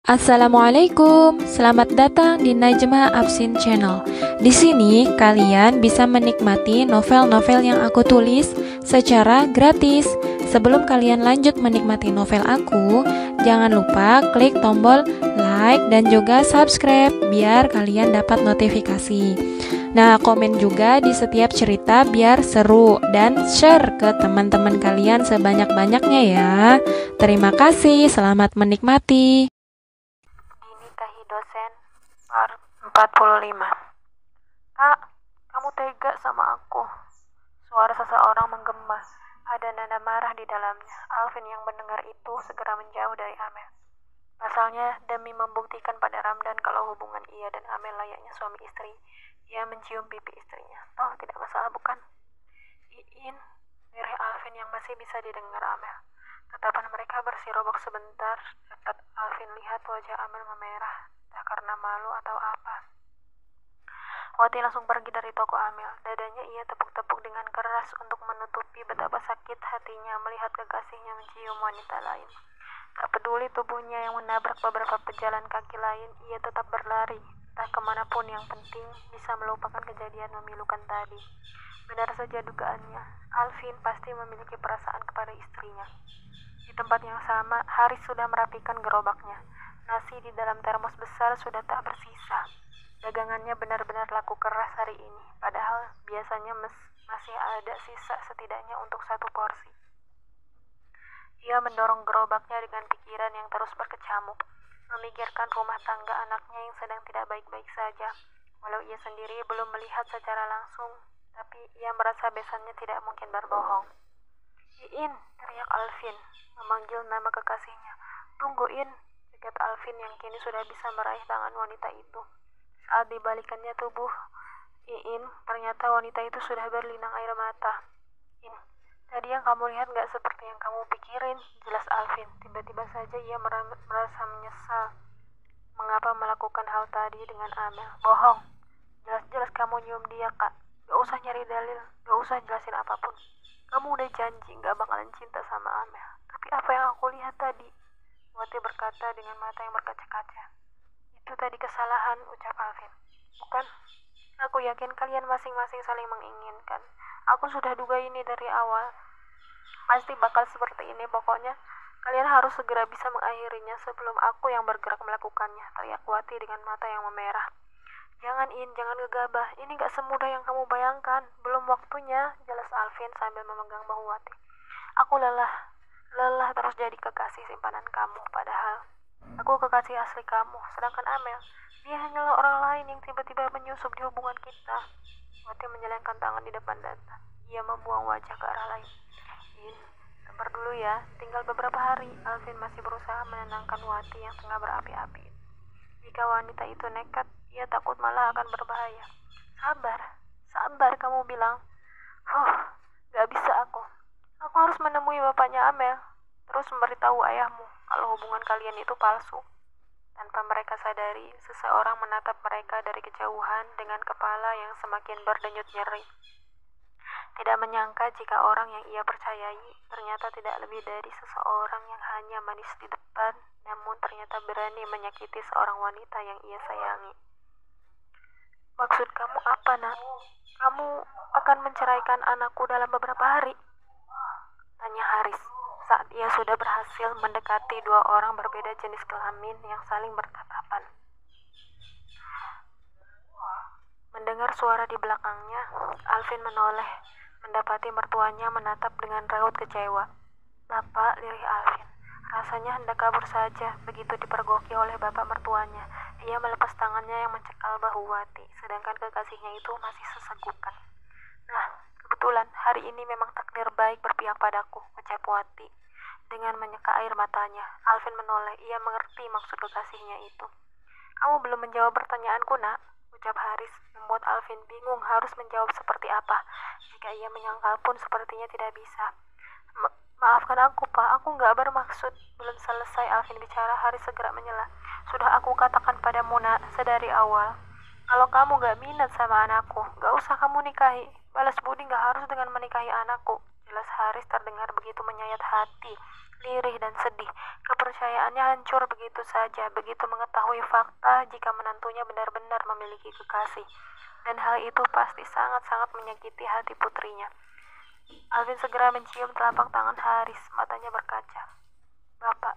Assalamualaikum, selamat datang di Najma Afsin Channel. Di sini kalian bisa menikmati novel-novel yang aku tulis secara gratis. Sebelum kalian lanjut menikmati novel aku, jangan lupa klik tombol like dan juga subscribe biar kalian dapat notifikasi. Nah, komen juga di setiap cerita biar seru dan share ke teman-teman kalian sebanyak-banyaknya ya. Terima kasih, selamat menikmati. Dinikahi dosen part 45. Kak, kamu tega sama aku. Suara seseorang menggema. Ada nada marah di dalamnya. Alvin yang mendengar itu segera menjauh dari Amel. Pasalnya, demi membuktikan pada Ramdan kalau hubungan ia dan Amel layaknya suami istri, ia mencium pipi istrinya. Toh tidak masalah bukan? Iin, lirih Alvin yang masih bisa didengar Amel. Tatapan mereka bersirobok sebentar saat Alvin lihat wajah Amel memerah, entah karena malu atau apa. Wati langsung pergi dari toko Amel. Dadanya ia tepuk-tepuk dengan keras untuk menutupi betapa sakit hatinya melihat kekasihnya mencium wanita lain. Tak peduli tubuhnya yang menabrak beberapa pejalan kaki lain, ia tetap berlari, entah kemanapun yang penting bisa melupakan kejadian memilukan tadi. Benar saja dugaannya, Alvin pasti memiliki perasaan kepada istrinya. Di tempat yang sama, Haris sudah merapikan gerobaknya. Nasi di dalam termos besar sudah tak bersisa. Dagangannya benar-benar laku keras hari ini, padahal biasanya masih ada sisa setidaknya untuk satu porsi. Ia mendorong gerobaknya dengan pikiran yang terus berkecamuk, memikirkan rumah tangga anaknya yang sedang tidak baik-baik saja. Walau ia sendiri belum melihat secara langsung, tapi ia merasa besannya tidak mungkin berbohong. Iin, teriak Alvin, memanggil nama kekasihnya. Tunggu In, jegat Alvin yang kini sudah bisa meraih tangan wanita itu. Saat dibalikannya tubuh Iin, ternyata wanita itu sudah berlinang air mata. In, tadi yang kamu lihat gak seperti yang kamu pikirin, jelas Alvin. Tiba-tiba saja ia merasa menyesal mengapa melakukan hal tadi dengan Amel. Bohong, jelas-jelas kamu nyium dia kak. Gak usah nyari dalil, gak usah jelasin apapun. Kamu udah janji gak bakalan cinta sama Amel. Tapi apa yang aku lihat tadi? Wati berkata dengan mata yang berkaca-kaca. Itu tadi kesalahan, ucap Alvin. Bukan, aku yakin kalian masing-masing saling menginginkan. Aku sudah duga ini dari awal. Pasti bakal seperti ini pokoknya. Kalian harus segera bisa mengakhirinya sebelum aku yang bergerak melakukannya, teriak Wati dengan mata yang memerah. Jangan In, jangan gegabah. Ini gak semudah yang kamu bayangkan. Belum waktunya, jelas Alvin sambil memegang bahu Wati. Aku lelah terus jadi kekasih simpanan kamu. Padahal aku kekasih asli kamu. Sedangkan Amel, dia hanyalah orang lain yang tiba-tiba menyusup di hubungan kita. Wati menjalankan tangan di depan dada. Ia membuang wajah ke arah lain. In, sabar dulu ya. Tinggal beberapa hari. Alvin masih berusaha menenangkan Wati yang tengah berapi-api. Jika wanita itu nekat, ia takut malah akan berbahaya. Sabar kamu bilang. Gak bisa aku. Aku harus menemui bapaknya Amel. Terus memberitahu ayahmu kalau hubungan kalian itu palsu. Tanpa mereka sadari, seseorang menatap mereka dari kejauhan dengan kepala yang semakin berdenyut nyeri. Tidak menyangka jika orang yang ia percayai ternyata tidak lebih dari seseorang yang hanya manis di depan, namun ternyata berani menyakiti seorang wanita yang ia sayangi. Maksud kamu apa, Nak? Kamu akan menceraikan anakku dalam beberapa hari? Tanya Haris saat ia sudah berhasil mendekati dua orang berbeda jenis kelamin yang saling bertatapan. Mendengar suara di belakangnya, Alvin menoleh, mendapati mertuanya menatap dengan raut kecewa. Bapak, lirih Alvin. Rasanya hendak kabur saja begitu dipergoki oleh bapak mertuanya. Ia melepas tangannya yang mencekal bahu Wati, sedangkan kekasihnya itu masih sesegukan. Nah, kebetulan hari ini memang takdir baik berpihak padaku, ucap Wati. Dengan menyeka air matanya, Alvin menoleh. Ia mengerti maksud kekasihnya itu. Kamu belum menjawab pertanyaanku, Nak, ucap Haris, membuat Alvin bingung harus menjawab seperti apa. Jika ia menyangkal pun sepertinya tidak bisa. Maafkan aku, Pak, aku gak bermaksud. Belum selesai Alvin bicara, Haris segera menyela. Sudah aku katakan padamu, Nak, sedari awal. Kalau kamu gak minat sama anakku, gak usah kamu nikahi. Balas budi gak harus dengan menikahi anakku, Jelas Haris terdengar begitu menyayat hati, lirih dan sedih. Kepercayaannya hancur begitu saja, begitu mengetahui fakta jika menantunya benar-benar memiliki kekasih. Dan hal itu pasti sangat-sangat menyakiti hati putrinya. Alvin segera mencium telapak tangan Haris, matanya berkaca. Bapak,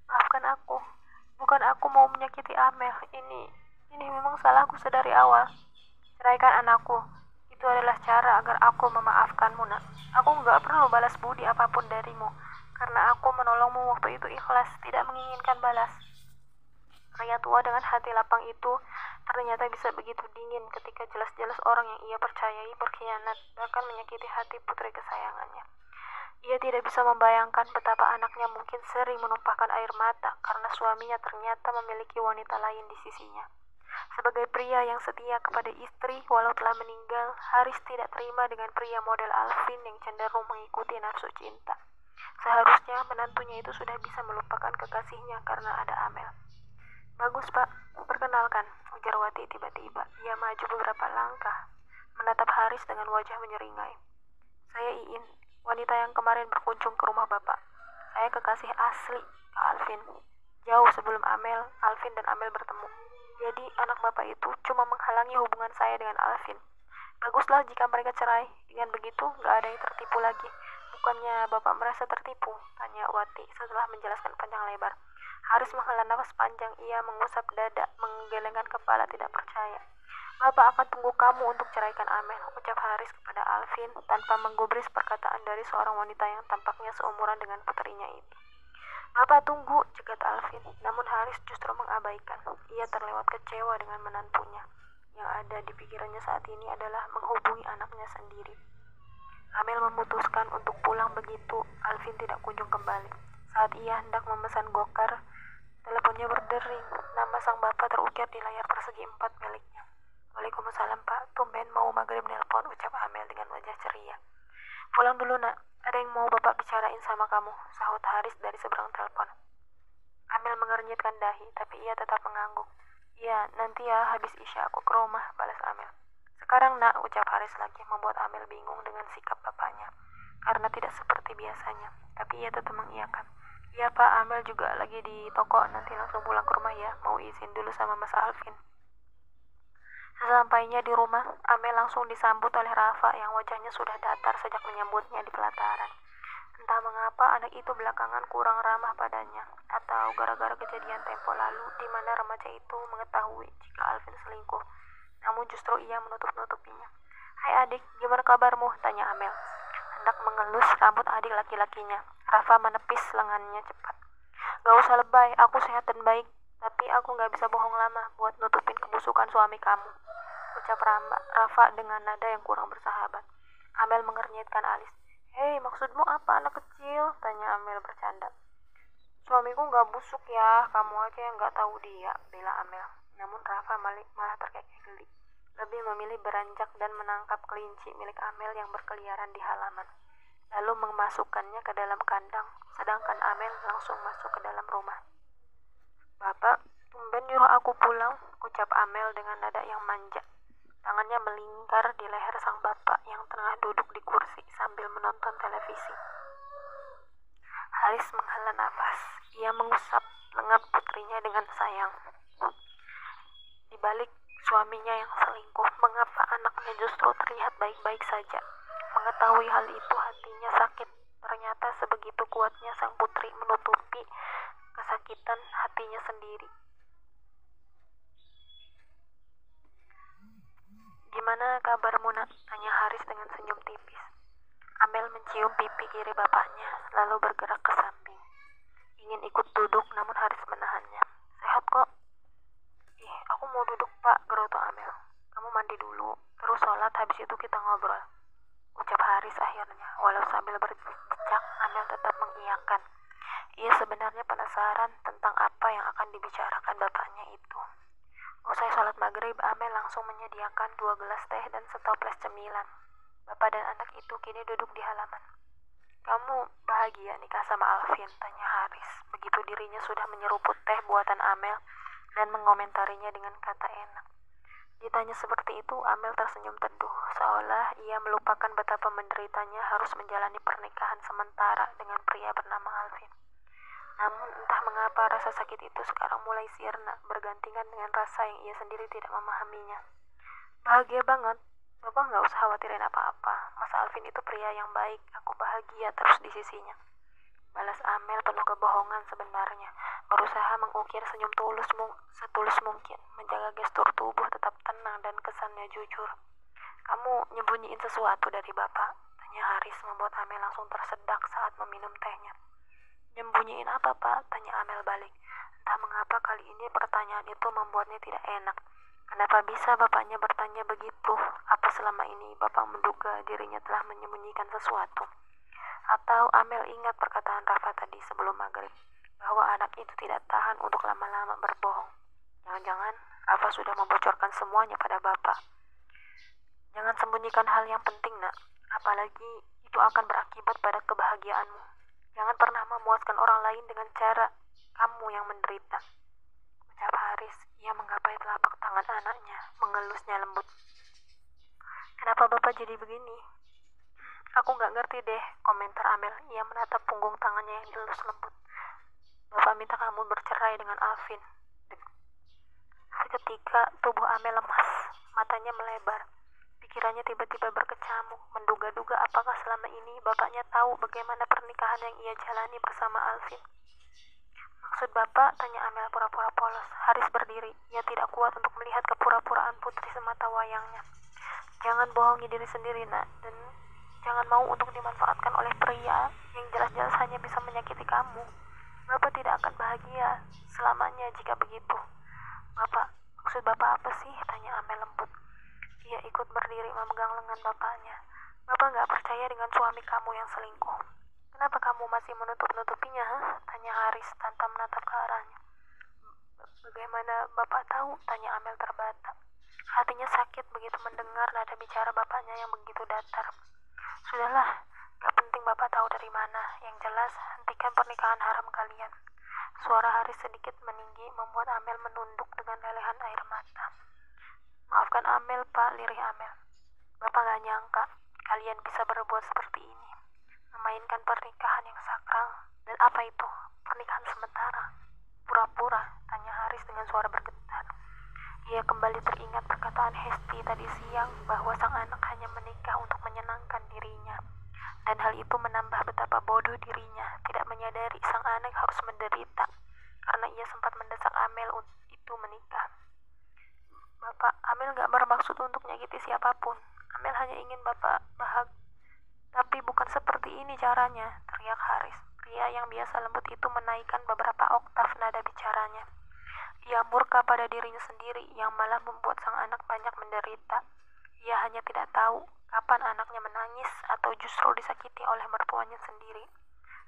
maafkan aku. Bukan aku mau menyakiti Amel. Ini memang salahku sedari awal. Ceraikan anakku. Itu adalah cara agar aku memaafkanmu, nak. Aku nggak perlu balas budi apapun darimu, karena aku menolongmu waktu itu ikhlas, tidak menginginkan balas. Pria tua dengan hati lapang itu ternyata bisa begitu dingin ketika jelas-jelas orang yang ia percayai berkhianat, bahkan menyakiti hati putri kesayangannya. Ia tidak bisa membayangkan betapa anaknya mungkin sering menumpahkan air mata karena suaminya ternyata memiliki wanita lain di sisinya. Sebagai pria yang setia kepada istri walau telah meninggal, Haris tidak terima dengan pria model Alvin yang cenderung mengikuti nafsu cinta. Seharusnya menantunya itu sudah bisa melupakan kekasihnya karena ada Amel. Bagus, Pak. Perkenalkan, ujar Wati tiba-tiba. Ia maju beberapa langkah, menatap Haris dengan wajah menyeringai. Saya Iin, wanita yang kemarin berkunjung ke rumah Bapak. Saya kekasih asli Kak Alvin. Jauh sebelum Alvin dan Amel bertemu. Jadi anak Bapak itu cuma menghalangi hubungan saya dengan Alvin. Baguslah jika mereka cerai. Dengan begitu, gak ada yang tertipu lagi. Bukannya Bapak merasa tertipu? Tanya Wati setelah menjelaskan panjang lebar. Haris menghela nafas panjang. Ia mengusap dada, menggelengkan kepala tidak percaya. Bapak akan tunggu kamu untuk ceraikan Amel, ucap Haris kepada Alvin tanpa menggubris perkataan dari seorang wanita yang tampaknya seumuran dengan putrinya itu. Bapak tunggu, cegat Alvin. Namun Haris justru mengabaikan. Ia terlewat kecewa dengan menantunya. Yang ada di pikirannya saat ini adalah menghubungi anaknya sendiri. Amel memutuskan untuk pulang begitu Alvin tidak kunjung kembali. Saat ia hendak memesan gokar, teleponnya berdering. Nama sang bapak terukir di layar persegi 4 miliknya. Waalaikumsalam, Pak. Tumben mau maghrib nelpon, ucap Amel dengan wajah ceria. Pulang dulu, nak. Ada yang mau Bapak bicarain sama kamu, sahut Haris dari seberang telepon. Amel mengernyitkan dahi, tapi ia tetap mengangguk. Iya, nanti ya habis isya aku ke rumah, balas Amel. Sekarang, nak, ucap Haris lagi, membuat Amel bingung dengan sikap bapaknya. Karena tidak seperti biasanya, tapi ia tetap mengiyakan. Iya, Pak, Amel juga lagi di toko, nanti langsung pulang ke rumah ya, mau izin dulu sama Mas Alvin. Sesampainya di rumah, Amel langsung disambut oleh Rafa yang wajahnya sudah datar sejak menyambutnya di pelataran. Entah mengapa anak itu belakangan kurang ramah padanya, atau gara-gara kejadian tempo lalu di mana remaja itu mengetahui jika Alvin selingkuh. Namun justru ia menutup-nutupinya. Hai adik, gimana kabarmu? Tanya Amel. Hendak mengelus rambut adik laki-lakinya. Rafa menepis lengannya cepat. Gak usah lebay, aku sehat dan baik. Tapi aku gak bisa bohong lama buat nutupin kebusukan suami kamu, ucap Rafa dengan nada yang kurang bersahabat. Amel mengernyitkan alis. Hei, maksudmu apa anak kecil? Tanya Amel bercanda. Suamiku gak busuk ya, kamu aja yang gak tahu dia, bela Amel. Namun Rafa malah terkekeh geli. Lebih memilih beranjak dan menangkap kelinci milik Amel yang berkeliaran di halaman. Lalu memasukkannya ke dalam kandang, sedangkan Amel langsung masuk ke dalam rumah. Bapak, tumben nyuruh aku pulang, ucap Amel dengan nada yang manja. Tangannya melingkar di leher sang bapak yang tengah duduk di kursi sambil menonton televisi. Haris menghela nafas. Ia mengusap lengan putrinya dengan sayang. Di balik suaminya yang selingkuh, mengapa anaknya justru terlihat baik-baik saja? Mengetahui hal itu hatinya sakit. Ternyata sebegitu kuatnya sang putri menutupi kesakitan hatinya sendiri. Gimana kabarmu, nak? Tanya Haris dengan senyum tipis. Amel mencium pipi kiri bapaknya, lalu bergerak ke samping. Ingin ikut duduk, namun Haris menahannya. Sehat kok? Ih, aku mau duduk, Pak, gerutu Amel. Kamu mandi dulu, terus sholat, habis itu kita ngobrol, ucap Haris akhirnya. Walau sambil berjejak, Amel tetap mengiyakan. Ia sebenarnya penasaran tentang apa yang akan dibicarakan bapaknya itu. Usai sholat maghrib, Amel langsung menyediakan 2 gelas teh dan setoples cemilan. Bapak dan anak itu kini duduk di halaman. Kamu bahagia nikah sama Alvin? Tanya Haris. Begitu dirinya sudah menyeruput teh buatan Amel dan mengomentarinya dengan kata enak. Ditanya seperti itu, Amel tersenyum teduh, seolah ia melupakan betapa menderitanya harus menjalani pernikahan sementara dengan pria bernama Alvin. Namun entah mengapa rasa sakit itu sekarang mulai sirna, bergantian dengan rasa yang ia sendiri tidak memahaminya. Bahagia banget. Bapak nggak usah khawatirin apa-apa. Mas Alvin itu pria yang baik. Aku bahagia terus di sisinya. Balas Amel penuh kebohongan sebenarnya. Berusaha mengukir senyum setulus mungkin. Menjaga gestur tubuh tetap tenang dan kesannya jujur. Kamu nyembunyiin sesuatu dari Bapak? Tanya Haris membuat Amel langsung tersedak saat meminum tehnya. Nyembunyiin apa, Pak? Tanya Amel balik. Entah mengapa kali ini pertanyaan itu membuatnya tidak enak. Kenapa bisa bapaknya bertanya begitu? Apa selama ini bapak menduga dirinya telah menyembunyikan sesuatu? Atau Amel ingat perkataan Rafa tadi sebelum maghrib, bahwa anak itu tidak tahan untuk lama-lama berbohong. Jangan-jangan Rafa sudah membocorkan semuanya pada bapak. Jangan sembunyikan hal yang penting, nak. Apalagi itu akan berakibat pada kebahagiaanmu. Jangan pernah memuaskan orang lain dengan cara kamu yang menderita. Ucap Haris, ia menggapai telapak tangan anaknya, mengelusnya lembut. Kenapa bapak jadi begini? Aku gak ngerti deh, komentar Amel. Ia menatap punggung tangannya yang dilus lembut. Bapak minta kamu bercerai dengan Alvin. Seketika tubuh Amel lemas, matanya melebar. Pikirannya tiba-tiba berkecamuk, menduga-duga apakah selama ini bapaknya tahu bagaimana pernikahan yang ia jalani bersama Alvin. Maksud bapak? Tanya Amel pura-pura polos. Haris berdiri. Ia tidak kuat untuk melihat kepura-puraan putri semata wayangnya. Jangan bohongi diri sendiri, nak. Dan jangan mau untuk dimanfaatkan oleh pria yang jelas-jelas hanya bisa menyakiti kamu. Bapak tidak akan bahagia selamanya jika begitu. Bapak, maksud bapak apa sih? Tanya Amel lembut. Ia ikut berdiri memegang lengan bapaknya. Bapak gak percaya dengan suami kamu yang selingkuh. Kenapa kamu masih menutup-nutupinya? Tanya Haris tanpa menatap ke arahnya. Bagaimana bapak tahu? Tanya Amel terbata. Hatinya sakit begitu mendengar nada bicara bapaknya yang begitu datar. Sudahlah, gak penting bapak tahu dari mana. Yang jelas, hentikan pernikahan haram kalian. Suara Haris sedikit meninggi membuat Amel menunduk dengan lelehan air mata. Maafkan Amel, Pak, lirih Amel. Bapak gak nyangka kalian bisa berbuat seperti ini. Memainkan pernikahan yang sakral. Dan apa itu? Pernikahan sementara. Pura-pura, tanya Haris dengan suara bergetar. Ia kembali teringat perkataan Hesti tadi siang bahwa sang anak hanya menikah untuk menyenangkan dirinya. Dan hal itu menambah betapa bodoh dirinya, tidak menyadari sang anak harus menderita karena ia sempat mendesak Amel itu menikah. Bapak, Amel gak bermaksud untuk menyakiti siapapun. Amel hanya ingin bapak bahagia. Tapi bukan seperti ini caranya, teriak Haris. Pria yang biasa lembut itu menaikkan beberapa oktav nada bicaranya. Ia murka pada dirinya sendiri yang malah membuat sang anak banyak menderita. Ia hanya tidak tahu kapan anaknya menangis atau justru disakiti oleh mertuanya sendiri.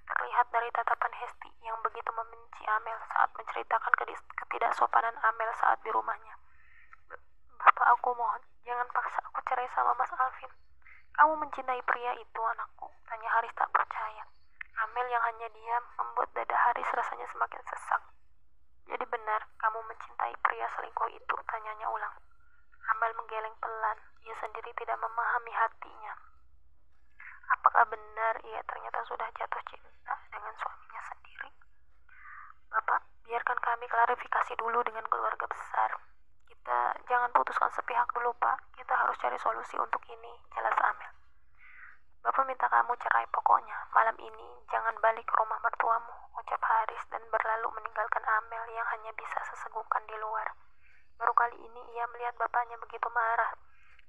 Terlihat dari tatapan Hesti yang begitu membenci Amel saat menceritakan ketidaksopanan Amel saat di rumahnya. Bapak, aku mohon, jangan paksa aku cerai sama Mas Alvin. Kamu mencintai pria itu, anakku? Tanya Haris tak percaya. Amel yang hanya diam membuat dada Haris rasanya semakin sesak. Jadi benar, kamu mencintai pria selingkuh itu? Tanyanya ulang. Amel menggeleng pelan. Ia sendiri tidak memahami hatinya. Apakah benar ia ternyata sudah jatuh cinta dengan suaminya sendiri? Bapak, biarkan kami klarifikasi dulu dengan keluarga besar. Kita jangan putuskan sepihak dulu, Pak. Kita harus cari solusi untuk ini, jelas Amel. Bapak minta kamu cerai pokoknya. Malam ini jangan balik ke rumah mertuamu, ucap Haris dan berlalu meninggalkan Amel yang hanya bisa sesegukan di luar. Baru kali ini ia melihat bapaknya begitu marah.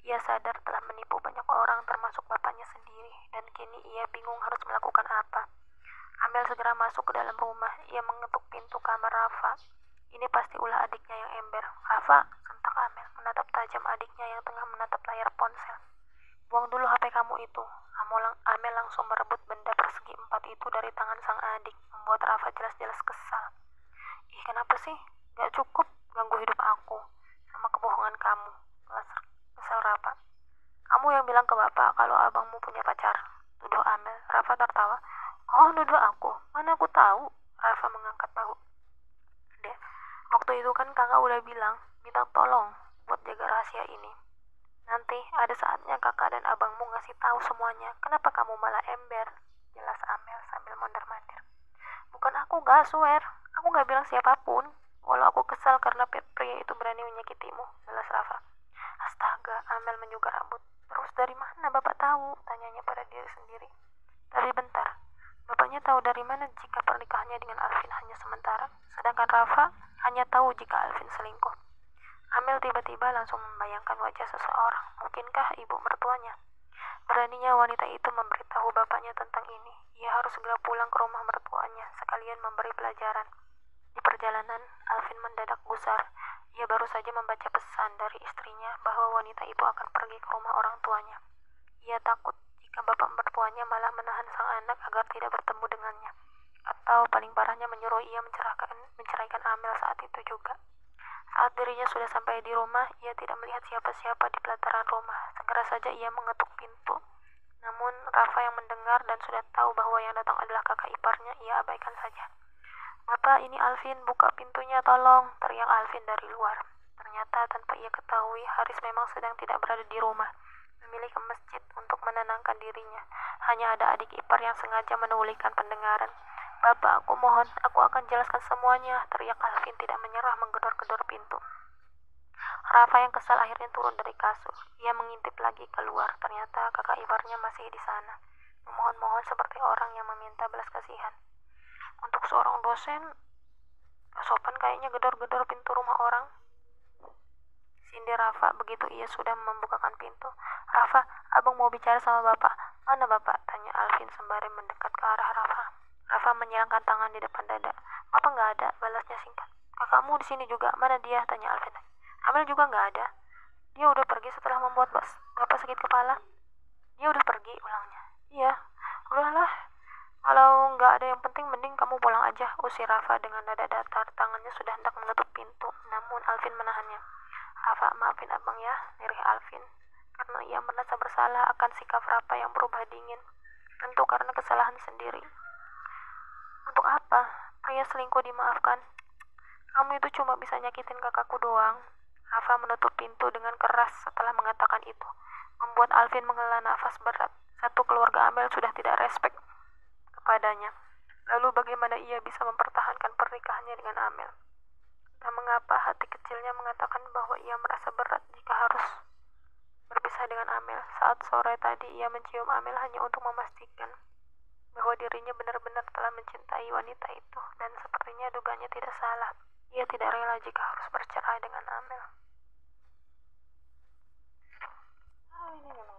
Ia sadar telah menipu banyak orang termasuk bapaknya sendiri dan kini ia bingung harus melakukan apa. Amel segera masuk ke dalam rumah. Ia mengetuk pintu kamar Rafa. Ini pasti ulah adiknya yang ember. Rafa, sentak Amel menatap tajam adiknya yang tengah menatap layar ponsel. Buang dulu HP kamu itu. Amel langsung merebut benda persegi 4 itu dari tangan sang adik, membuat Rafa jelas-jelas kesal. Ih, kenapa sih? Gak cukup ganggu hidup aku sama kebohongan kamu. Kesal Rafa. Kamu yang bilang ke bapak kalau abangmu punya pacar, tuduh Amel. Rafa tertawa. Oh, nuduh aku? Mana aku tahu? Rafa mengangkat bahu. Dek, waktu itu kan kakak udah bilang, minta tolong buat jaga rahasia ini. Nanti ada saatnya kakak dan abangmu ngasih tahu semuanya. Kenapa kamu malah ember? Jelas Amel sambil mondar-mandir. Bukan aku, gak swear. Aku gak bilang siapapun. Walau aku kesal karena pria itu berani menyakitimu, jelas Rafa. Astaga, Amel menyugar rambut. Terus dari mana bapak tahu? Tanyanya pada diri sendiri. Tapi bentar, bapaknya tahu dari mana jika pernikahannya dengan Alvin hanya sementara, sedangkan Rafa hanya tahu jika Alvin selingkuh. Amel tiba-tiba langsung membayangkan wajah seseorang, mungkinkah ibu mertuanya. Beraninya wanita itu memberitahu bapaknya tentang ini. Ia harus segera pulang ke rumah mertuanya, sekalian memberi pelajaran. Di perjalanan, Alvin mendadak gusar. Ia baru saja membaca pesan dari istrinya bahwa wanita itu akan pergi ke rumah orang tuanya. Ia takut jika bapak mertuanya malah menahan sang anak agar tidak bertemu dengannya. Atau paling parahnya menyuruh ia menceraikan Amel saat itu juga. Saat dirinya sudah sampai di rumah, ia tidak melihat siapa-siapa di pelataran rumah. Segera saja ia mengetuk pintu. Namun, Rafa yang mendengar dan sudah tahu bahwa yang datang adalah kakak iparnya, ia abaikan saja. Bapak, ini Alvin, buka pintunya tolong, teriak Alvin dari luar. Ternyata tanpa ia ketahui, Haris memang sedang tidak berada di rumah, memilih ke masjid untuk menenangkan dirinya. Hanya ada adik ipar yang sengaja menulikan pendengaran. Bapak, aku mohon, aku akan jelaskan semuanya, teriak Alvin tidak menyerah menggedor-gedor pintu. Rafa yang kesal akhirnya turun dari kasur. Ia mengintip lagi keluar, ternyata kakak iparnya masih di sana, memohon-mohon seperti orang yang meminta belas kasihan. Untuk seorang dosen, gak sopan kayaknya gedor-gedor pintu rumah orang, sindir Rafa begitu ia sudah membukakan pintu. Rafa, abang mau bicara sama bapak. Mana bapak? Tanya Alvin sembari mendekat ke arah Rafa. Rafa menyilangkan tangan di depan dada. Bapak nggak ada, balasnya singkat. Kakakmu di sini juga, mana dia? Tanya Alvin. Amel juga nggak ada. Dia udah pergi setelah membuat bapak sakit kepala. Dia udah pergi, ulangnya. Iya, udahlah. Kalau nggak ada yang penting, mending kamu pulang aja, usir Rafa dengan nada datar. Tangannya sudah hendak menutup pintu, namun Alvin menahannya. Rafa, maafin abang ya, lirih Alvin. Karena ia merasa bersalah akan sikap Rafa yang berubah dingin. Tentu karena kesalahan sendiri. Untuk apa? Pria selingkuh dimaafkan. Kamu itu cuma bisa nyakitin kakakku doang. Rafa menutup pintu dengan keras setelah mengatakan itu, membuat Alvin menghela nafas berat. Satu keluarga Amel sudah tidak respek kepadanya. Lalu bagaimana ia bisa mempertahankan pernikahannya dengan Amel? Dan mengapa hati kecilnya mengatakan bahwa ia merasa berat jika harus berpisah dengan Amel. Saat sore tadi ia mencium Amel hanya untuk memastikan bahwa dirinya benar-benar telah mencintai wanita itu, dan sepertinya dugaannya tidak salah. Ia tidak rela jika harus bercerai dengan Amel. Ini memang